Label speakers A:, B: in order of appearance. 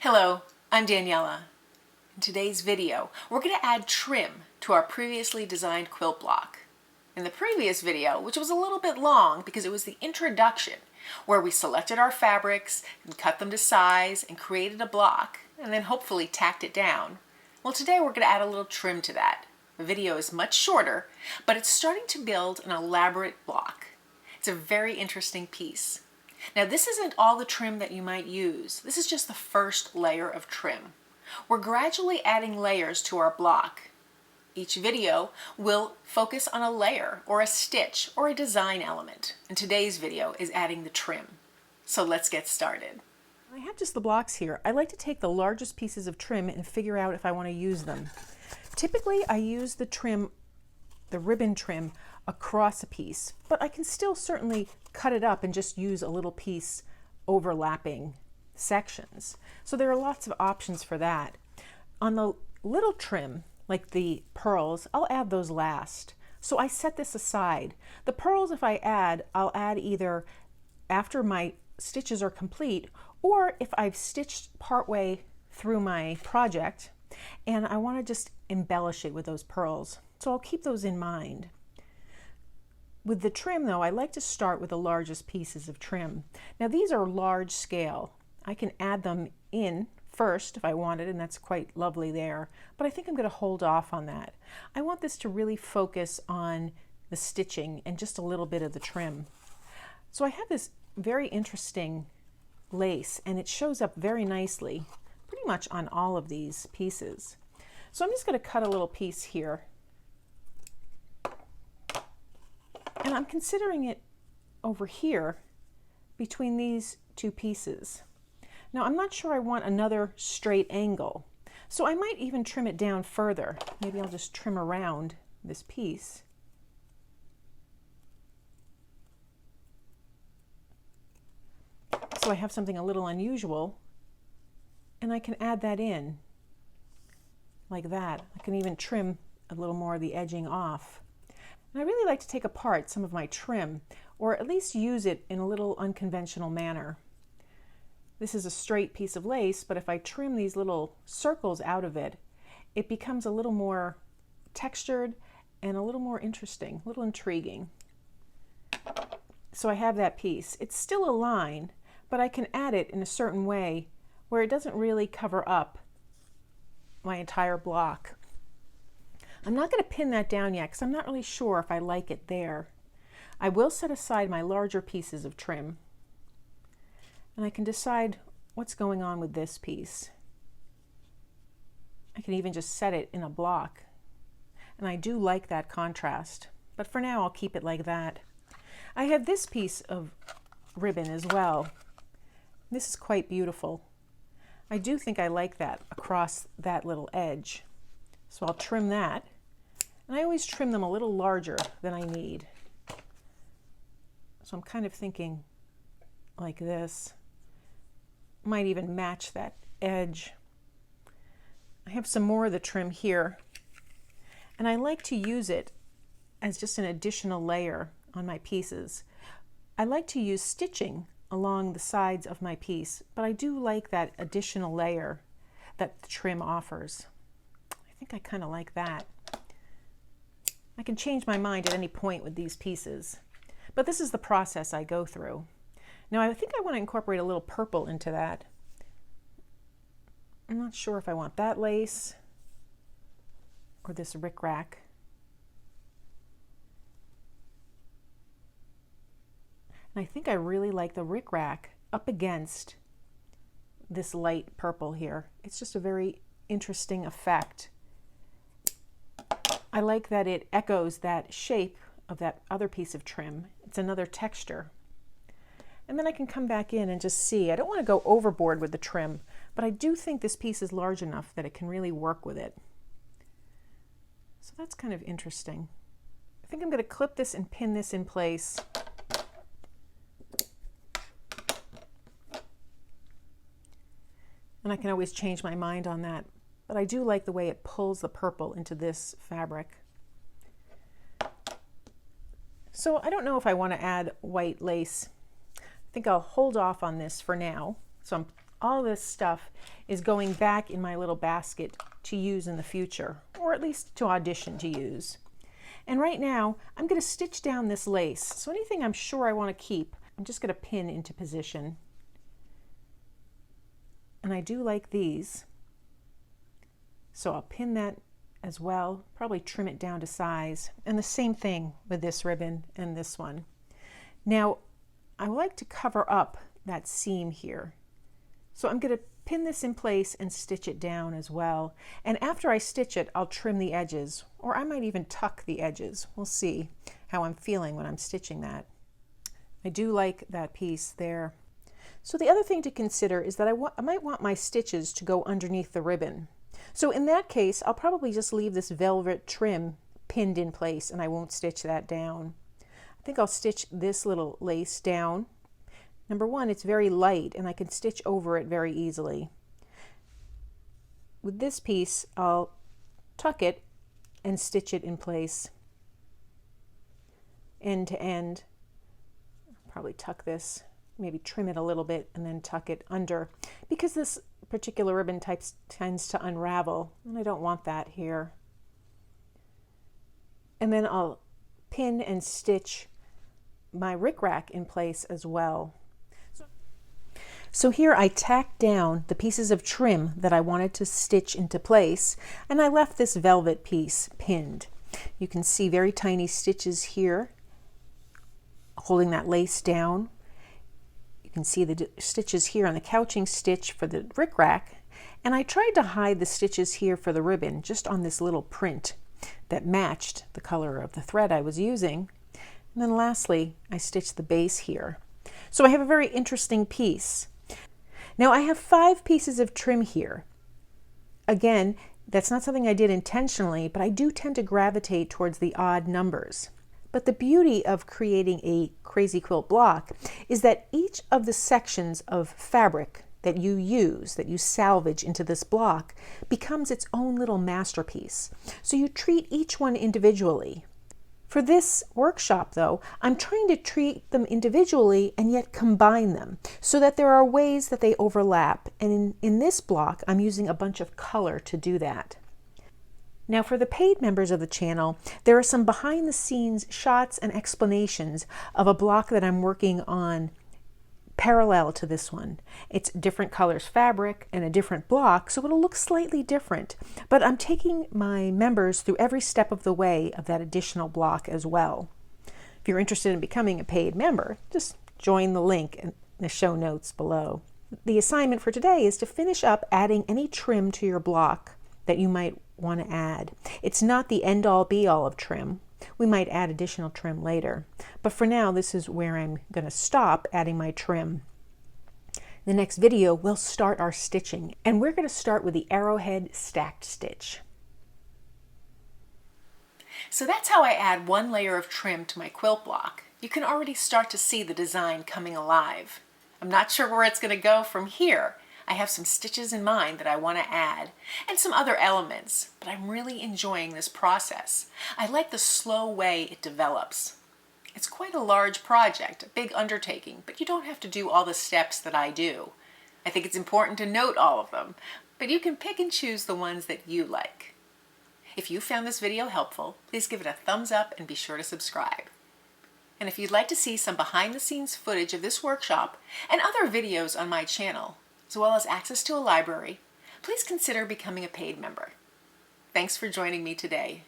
A: Hello, I'm Daniela. In today's video, we're going to add trim to our previously designed quilt block. In the previous video, which was a little bit long because it was the introduction, where we selected our fabrics and cut them to size and created a block, and then hopefully tacked it down. Well, today we're going to add a little trim to that. The video is much shorter, but it's starting to build an elaborate block. It's a very interesting piece. Now, this isn't all the trim that you might use. This is just the first layer of trim. We're gradually adding layers to our block. Each video will focus on a layer or a stitch or a design element. And today's video is adding the trim. So let's get started. I have just the blocks here. I like to take the largest pieces of trim and figure out if I want to use them. Typically, I use the trim, the ribbon trim, across a piece, but I can still certainly cut it up and just use a little piece overlapping sections. So there are lots of options for that. On the little trim, like the pearls, I'll add those last. So I set this aside. The pearls, if I add, I'll add either after my stitches are complete, or if I've stitched partway through my project and I want to just embellish it with those pearls. So I'll keep those in mind. With the trim though, I like to start with the largest pieces of trim. Now these are large scale. I can add them in first if I wanted, and that's quite lovely there, but I think I'm going to hold off on that. I want this to really focus on the stitching and just a little bit of the trim. So I have this very interesting lace, and it shows up very nicely pretty much on all of these pieces. So I'm just going to cut a little piece here. And I'm considering it over here between these two pieces. Now I'm not sure I want another straight angle, so I might even trim it down further. Maybe I'll just trim around this piece. So I have something a little unusual, and I can add that in like that. I can even trim a little more of the edging off. And I really like to take apart some of my trim, or at least use it in a little unconventional manner. This is a straight piece of lace, but if I trim these little circles out of it, it becomes a little more textured and a little more interesting, a little intriguing. So I have that piece. It's still a line, but I can add it in a certain way where it doesn't really cover up my entire block. I'm not going to pin that down yet because I'm not really sure if I like it there. I will set aside my larger pieces of trim, and I can decide what's going on with this piece. I can even just set it in a block, and I do like that contrast, but for now I'll keep it like that. I have this piece of ribbon as well. This is quite beautiful. I do think I like that across that little edge. So I'll trim that, and I always trim them a little larger than I need. So I'm kind of thinking like this. Might even match that edge. I have some more of the trim here, and I like to use it as just an additional layer on my pieces. I like to use stitching along the sides of my piece, but I do like that additional layer that the trim offers. I think I kind of like that. I can change my mind at any point with these pieces, but this is the process I go through. Now I think I want to incorporate a little purple into that. I'm not sure if I want that lace or this rickrack. And I think I really like the rickrack up against this light purple here. It's just a very interesting effect. I like that it echoes that shape of that other piece of trim. It's another texture. And then I can come back in and just see. I don't want to go overboard with the trim, but I do think this piece is large enough that it can really work with it. So that's kind of interesting. I think I'm going to clip this and pin this in place. And I can always change my mind on that, but I do like the way it pulls the purple into this fabric. So I don't know if I want to add white lace. I think I'll hold off on this for now. So I'm all this stuff is going back in my little basket to use in the future, or at least to audition to use. And right now, I'm going to stitch down this lace. So anything I'm sure I want to keep, I'm just going to pin into position. And I do like these, so I'll pin that as well, probably trim it down to size. And the same thing with this ribbon and this one. Now, I like to cover up that seam here. So I'm going to pin this in place and stitch it down as well. And after I stitch it, I'll trim the edges, or I might even tuck the edges. We'll see how I'm feeling when I'm stitching that. I do like that piece there. So the other thing to consider is that I might want my stitches to go underneath the ribbon. So in that case, I'll probably just leave this velvet trim pinned in place and I won't stitch that down. I think I'll stitch this little lace down. Number one, it's very light and I can stitch over it very easily. With this piece, I'll tuck it and stitch it in place end to end. Probably tuck this, maybe trim it a little bit and then tuck it under, because this particular ribbon type tends to unravel and I don't want that here. And then I'll pin and stitch my rickrack in place as well. So here I tacked down the pieces of trim that I wanted to stitch into place, and I left this velvet piece pinned. You can see very tiny stitches here holding that lace down. You can see the stitches here on the couching stitch for the rickrack, and I tried to hide the stitches here for the ribbon just on this little print that matched the color of the thread I was using. And then lastly, I stitched the base here. So I have a very interesting piece. Now I have 5 pieces of trim here. Again, that's not something I did intentionally, but I do tend to gravitate towards the odd numbers. But the beauty of creating a crazy quilt block is that each of the sections of fabric that you use, that you salvage into this block, becomes its own little masterpiece. So you treat each one individually. For this workshop though, I'm trying to treat them individually and yet combine them so that there are ways that they overlap. And in this block, I'm using a bunch of color to do that. Now for the paid members of the channel, there are some behind the scenes shots and explanations of a block that I'm working on parallel to this one. It's different colors fabric and a different block, so it'll look slightly different. But I'm taking my members through every step of the way of that additional block as well. If you're interested in becoming a paid member, just join the link in the show notes below. The assignment for today is to finish up adding any trim to your block that you might want to add. It's not the end-all be-all of trim. We might add additional trim later, but for now this is where I'm going to stop adding my trim. In the next video we'll start our stitching, and we're going to start with the arrowhead stacked stitch. So that's how I add one layer of trim to my quilt block. You can already start to see the design coming alive. I'm not sure where it's going to go from here. I have some stitches in mind that I want to add, and some other elements, but I'm really enjoying this process. I like the slow way it develops. It's quite a large project, a big undertaking, but you don't have to do all the steps that I do. I think it's important to note all of them, but you can pick and choose the ones that you like. If you found this video helpful, please give it a thumbs up and be sure to subscribe. And if you'd like to see some behind the scenes footage of this workshop and other videos on my channel, as well as access to a library, please consider becoming a paid member. Thanks for joining me today.